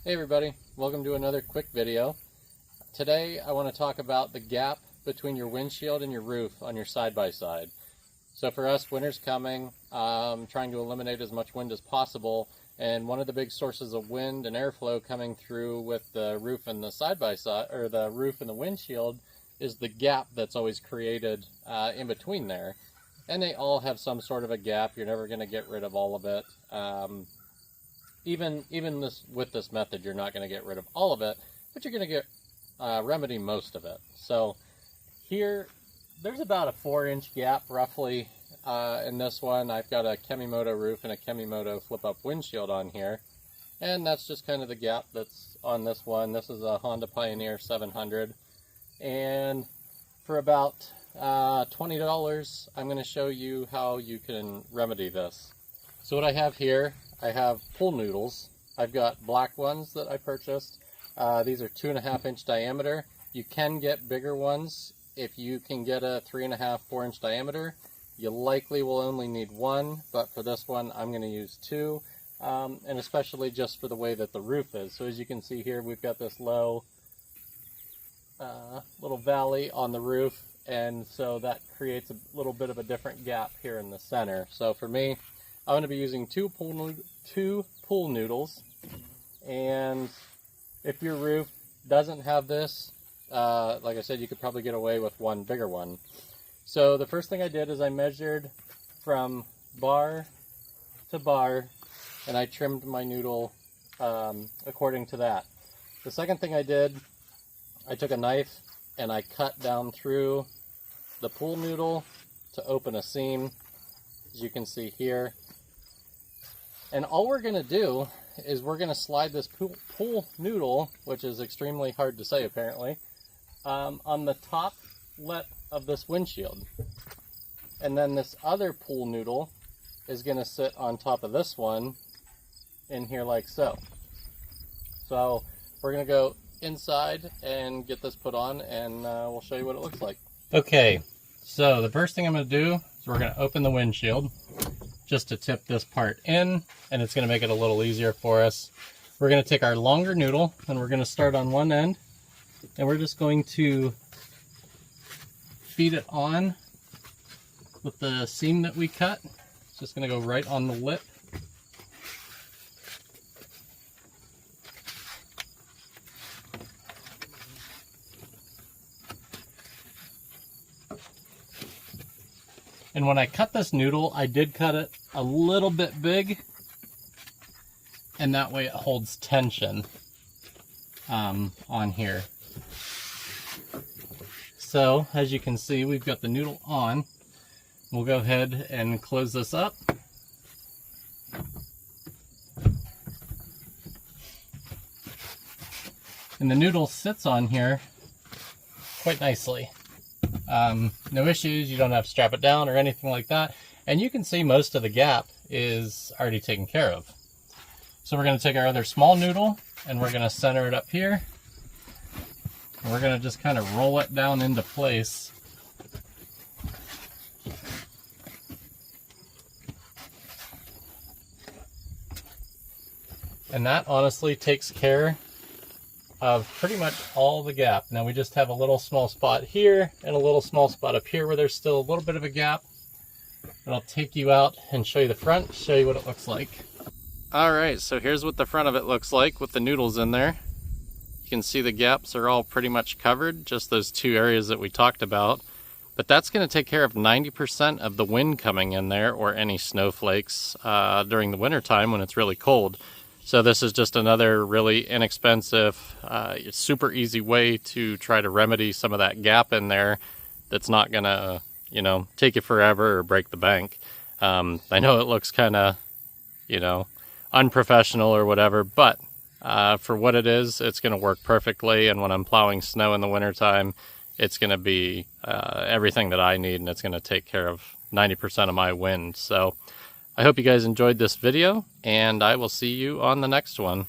Hey everybody, welcome to another quick video. Today I want to talk about the gap between your windshield and your roof on your side-by-side. So for us, winter's coming, trying to eliminate as much wind as possible, and one of the big sources of wind and airflow coming through with the roof and the side-by-side, or the roof and the windshield, is the gap that's always created in between there. And they all have some sort of a gap. You're never going to get rid of all of it. Even with this method, you're not going to get rid of all of it, but you're going to remedy most of it. So here, there's about a 4-inch gap roughly in this one. I've got a Kemimoto roof and a Kemimoto flip-up windshield on here, and that's just kind of the gap that's on this one. This is a Honda Pioneer 700, and for about $20, I'm going to show you how you can remedy this. So what I have here, I have pool noodles. I've got black ones that I purchased. These are 2.5-inch diameter. You can get bigger ones if you can get a 3.5, 4-inch diameter. You likely will only need one, but for this one I'm going to use two, and especially just for the way that the roof is. So as you can see here, we've got this low little valley on the roof, and so that creates a little bit of a different gap here in the center. So for me, I'm going to be using two pool noodles, and if your roof doesn't have this, like I said, you could probably get away with one bigger one. So the first thing I did is I measured from bar to bar, and I trimmed my noodle according to that. The second thing I did, I took a knife and I cut down through the pool noodle to open a seam, as you can see here. And all we're going to do is we're going to slide this pool noodle, which is extremely hard to say apparently, on the top lip of this windshield. And then this other pool noodle is going to sit on top of this one in here like so. So we're going to go inside and get this put on, and we'll show you what it looks like. Okay, so the first thing I'm going to do is we're going to open the windshield just to tip this part in, and it's going to make it a little easier for us. We're going to take our longer noodle, and we're going to start on one end, and we're just going to feed it on with the seam that we cut. It's just going to go right on the lip. And when I cut this noodle, I did cut it a little bit big, and that way it holds tension on here. So as you can see, we've got the noodle on. We'll go ahead and close this up. And the noodle sits on here quite nicely. No issues, you don't have to strap it down or anything like that. And you can see most of the gap is already taken care of. So we're going to take our other small noodle and we're going to center it up here. And we're going to just kind of roll it down into place. And that honestly takes care of pretty much all the gap. Now we just have a little small spot here and a little small spot up here where there's still a little bit of a gap. But I'll take you out and show you the front, show you what it looks like. Alright, so here's what the front of it looks like with the noodles in there. You can see the gaps are all pretty much covered, just those two areas that we talked about. But that's going to take care of 90% of the wind coming in there, or any snowflakes during the winter time when it's really cold. So this is just another really inexpensive, super easy way to try to remedy some of that gap in there that's not going to, you know, take you forever or break the bank. I know it looks kind of, you know, unprofessional or whatever, but for what it is, it's going to work perfectly. And when I'm plowing snow in the wintertime, it's going to be everything that I need, and it's going to take care of 90% of my wind. So I hope you guys enjoyed this video, and I will see you on the next one.